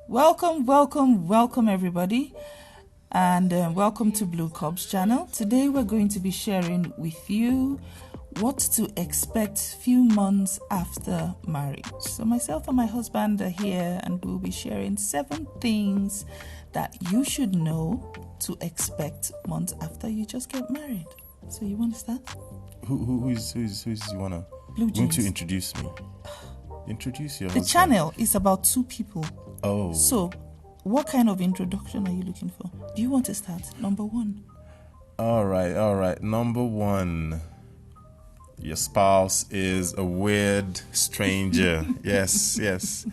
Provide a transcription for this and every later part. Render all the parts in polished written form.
Welcome, everybody, and welcome to BluCubs channel. Today, we're going to be sharing with you what to expect few months after marriage. So, myself and my husband are here, and we'll be sharing 7 things that you should know to expect months after you just get married. So, you want to start? Who's you wanna? Blue Won't Jeans. you introduce me? Introduce your The husband. channel is about 2 people. Oh. So, what kind of introduction are you looking for? Do you want to start? Number 1. All right. Number 1. Your spouse is a weird stranger. yes. It's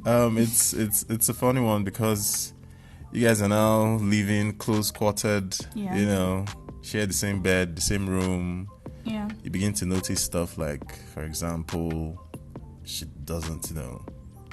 a funny one because you guys are now living close quartered. Yeah. Share the same bed, the same room. Yeah. You begin to notice stuff like, for example, she doesn't,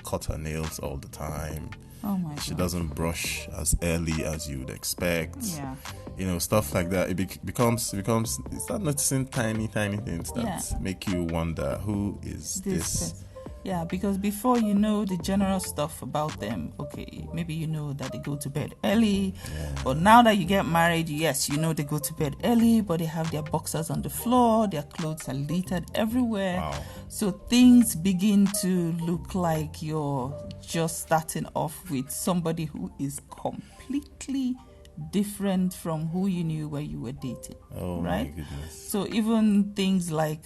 cut her nails all the time. Oh my God. She doesn't brush as early as you would expect. Yeah. Stuff like that. It becomes. You start noticing tiny things that make you wonder, who is this? Yeah, because before you know the general stuff about them, okay, maybe you know that they go to bed early, but now that you get married, yes, you know they go to bed early, but they have their boxers on the floor, their clothes are littered everywhere. Wow. So things begin to look like you're just starting off with somebody who is completely different from who you knew when you were dating. Oh, right? my goodness. So even things like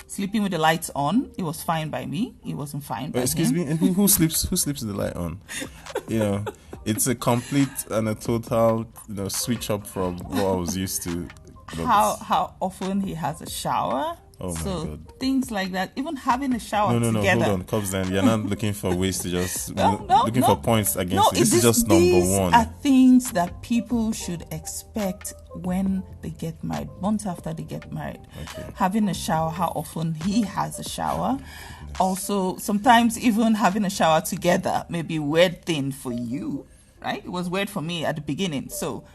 sleeping with the lights on, it was fine by me. It wasn't fine by Excuse him. me, and who sleeps with the light on? It's a complete and a total switch up from what I was used to. But How often he has a shower. Oh my so God. Things like that. Even having a shower No, together. hold on, Cubs. Then you're not looking for ways to just No. for points against it. This is just these number 1. are things that people should expect when they get married, months after they get married. Okay. Having a shower, how often he has a shower. Also, sometimes even having a shower together may be a weird thing for you, right? It was weird for me at the beginning. So,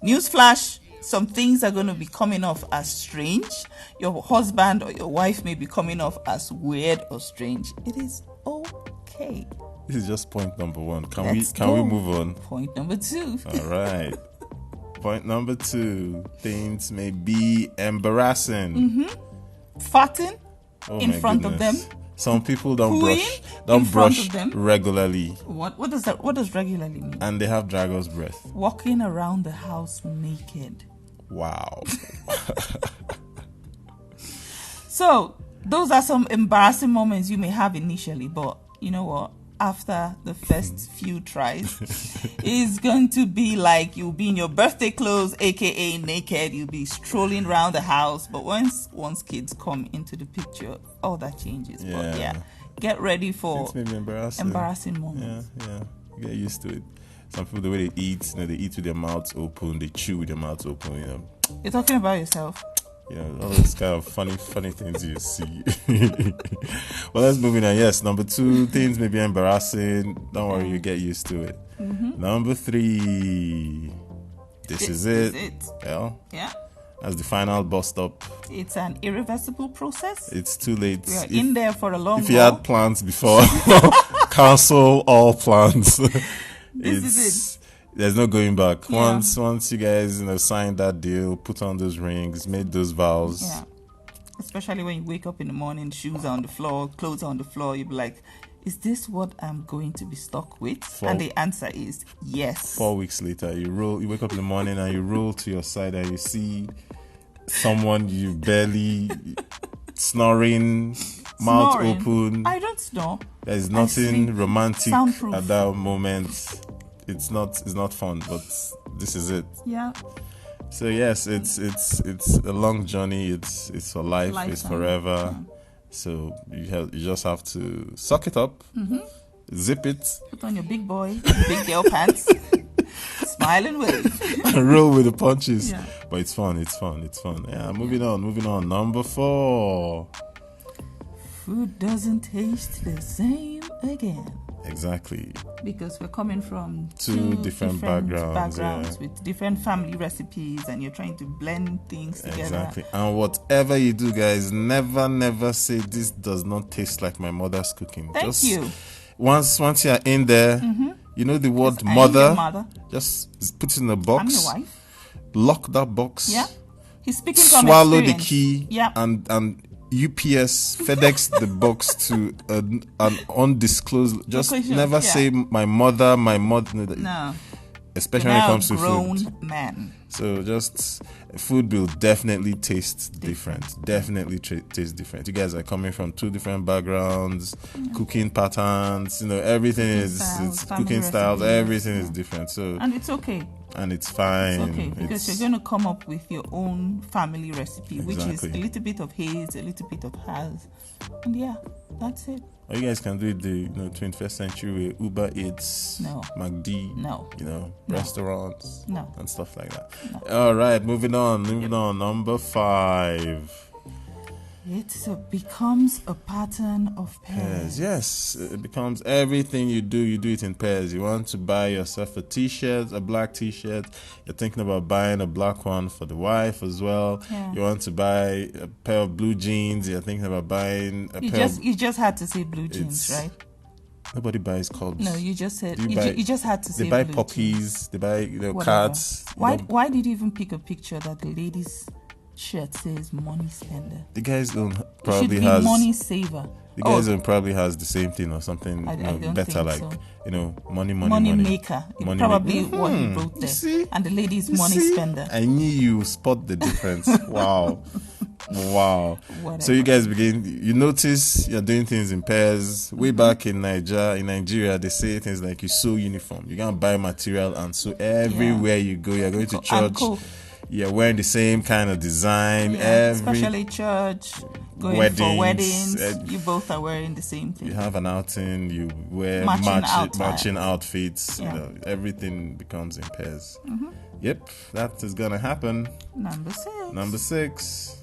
newsflash. Some things are going to be coming off as strange. Your husband or your wife may be coming off as weird or strange. It is okay. This is just point number 1. Can Let's we go. move on? Point number 2. All right. Point number 2. Things may be embarrassing. Farting in My front of them. goodness. Some people don't Pooing in front brush of them. regularly, What does that? What does regularly mean? and they have dragon's breath. Walking around the house naked. Wow. So those are some embarrassing moments you may have initially, but you know what? After the first few tries, it's going to be like you'll be in your birthday clothes, aka naked. You'll be strolling around the house. But once kids come into the picture, all that changes. But Yeah. get ready for Things may be embarrassing moments. Yeah. You get used to it. Some people, the way they eat, they eat with their mouths open, they chew with their mouths open, You're talking about yourself. all those kind of funny things you see. Well, let's move on. Yes, number 2, things may be embarrassing. Don't worry, you get used to it. Number 3, this is it. Well, Yeah. that's the final bus stop. It's an irreversible process. It's too late. We are in there for a long If you haul. had plans before, cancel all plans. This is it. There's no going back. Yeah. Once you guys signed that deal, put on those rings, made those vows. Yeah. Especially when you wake up in the morning, shoes are on the floor, clothes are on the floor, you'll be like, is this what I'm going to be stuck with? And the answer is yes. 4 weeks later, you wake up in the morning and you roll to your side and you see someone you barely snoring, mouth Snoring? open. I don't snore. There's I nothing sleep romantic soundproof. at that moment. It's not fun, but this is it. Yeah. So yes, it's a long journey. It's for life. It's Lifetime. forever. So you just have to suck it up, zip it, Put on your big boy, big girl pants, smile and wave. and roll with the punches. Yeah. But it's fun. Yeah. Moving on. Number 4. Food doesn't taste the same again. Exactly. Because we're coming from Two different backgrounds, with different family recipes, and you're trying to blend things together. Exactly. And whatever you do, guys, never say this does not taste like my mother's cooking. Thank you. once you're in there, you know the word I am mother. your mother. Just put it in a I'm box. your wife. Lock that box. Yeah. He's speaking from Swallow the experience. key. Yeah. And UPS FedEx the box to an undisclosed. Just Location, never yeah. say my mother. No. Especially You're when it now comes a to grown food. man. So just food will definitely taste different. Definitely taste different. You guys are coming from two different backgrounds, cooking patterns. You know, everything is cooking styles. Everything is different. So and it's okay. And it's fine. It's okay because you're going to come up with your own family recipe, which is a little bit of his, a little bit of hers, and yeah, that's it. Or you guys can do it the 21st century with Uber Eats, McD, restaurants, and stuff like that. All right, moving on. Number 5. It becomes a pattern of pairs. Yes, it becomes everything you do it in pairs. You want to buy yourself a t-shirt, a black t-shirt. You're thinking about buying a black one for the wife as well. Yeah. You want to buy a pair of blue jeans. You're thinking about buying a pair You just had to say blue jeans, right? Nobody buys Cubs. No, you just said you just had to say they buy blue puppies, jeans. They buy cats. Why did you even pick a picture that the ladies' shirt says money spender? The guys don't probably has money saver. The guys don't probably has the same thing or something I don't better, think like so. Money maker. Money probably what he wrote there. And the ladies money spender. I knew you spot the difference. Wow. Whatever. So you guys you notice you're doing things in pairs. Way back in Nigeria, they say things like you sew uniform. You can't buy material and sew everywhere you go. You're going to church. You're wearing the same kind of design. Especially church, going for weddings. You both are wearing the same thing. You have an outing. You wear matching outfits. Yeah. Everything becomes in pairs. Yep, that is gonna happen. Number 6.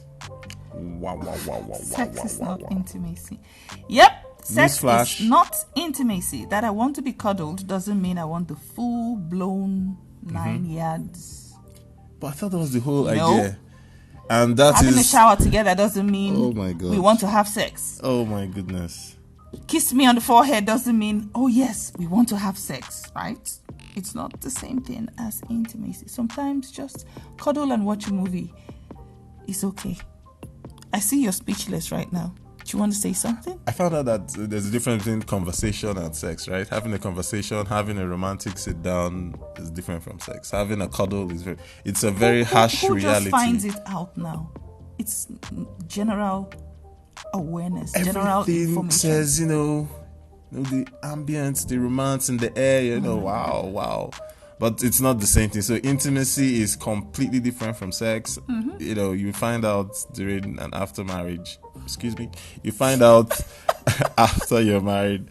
Sex is not intimacy. Yep. Sex is not intimacy. That I want to be cuddled doesn't mean I want the full-blown 9 yards. But I thought that was the whole idea. And that having a shower together doesn't mean oh my God, we want to have sex. Oh my goodness. Kiss me on the forehead doesn't mean, oh yes, we want to have sex, right? It's not the same thing as intimacy. Sometimes just cuddle and watch a movie is okay. I see you're speechless right now. Do you want to say something? I found out that there's a difference between conversation and sex, right? Having a conversation, having a romantic sit down is different from sex. Having a cuddle it's a very harsh reality. Who just finds it out now? It's general awareness, general information. Everything says, the ambience, the romance in the air, wow. But it's not the same thing. So intimacy is completely different from sex. You find out during and after marriage. You find out after you're married,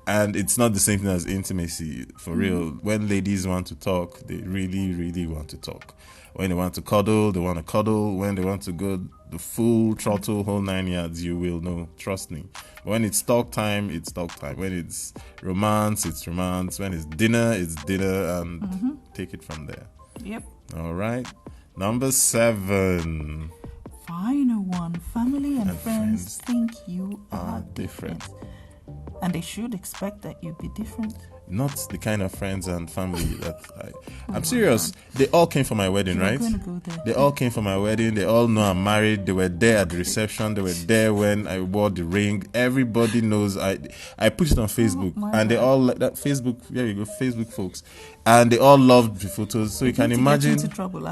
and it's not the same thing as intimacy for real. When ladies want to talk, they really, really want to talk. When they want to cuddle, they want to cuddle. When they want to go the full throttle, whole 9 yards, you will know. Trust me. When it's talk time, it's talk time. When it's romance, it's romance. When it's dinner, and take it from there. Yep. All right. Number 7. Final one. Family and friends think you are different. And they should expect that you be different. Not the kind of friends and family that I'm serious. They all came for my wedding, right? Going to go there. They all came for my wedding. They all know I'm married. They were there at the reception. They were there when I wore the ring. Everybody knows. I put it on Facebook, and they all like that. Facebook, there you go, Facebook folks, and they all loved the photos. So you can imagine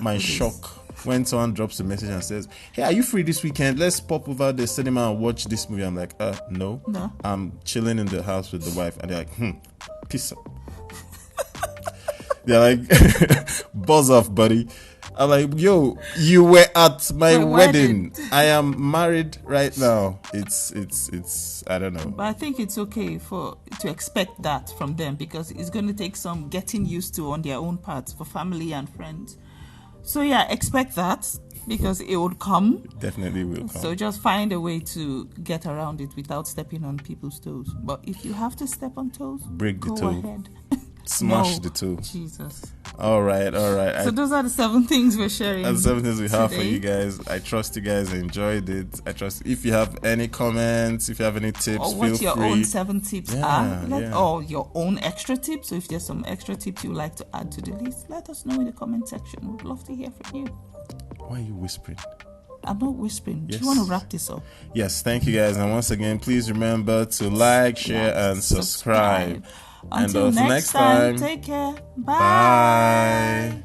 my shock when someone drops a message and says, "Hey, are you free this weekend? Let's pop over the cinema and watch this movie." I'm like, no. I'm chilling in the house with the wife, and they're like, peace up. They're like, buzz off, buddy. I'm like, yo, you were at my wedding. I am married right now. It's I don't know. But I think it's okay to expect that from them, because it's going to take some getting used to on their own part for family and friends. So yeah, expect that, because it will come. It definitely will come. So just find a way to get around it without stepping on people's toes. But if you have to step on toes, break the toe. Go ahead. Smash the toe. Jesus. All right. So those are the 7 things we're sharing. That's 7 things we have for today. you guys. I trust you guys enjoyed it. I trust. If you have any comments, if you have any tips, or what your free. own 7 tips Yeah, are, or your own extra tips. So if there's some extra tips you would like to add to the list, let us know in the comment section. We'd love to hear from you. Why are you whispering? I'm not whispering. Yes. Do you want to wrap this up? Yes, thank you guys. And once again, please remember to like, share, and subscribe. Until next time, take care. Bye. Bye.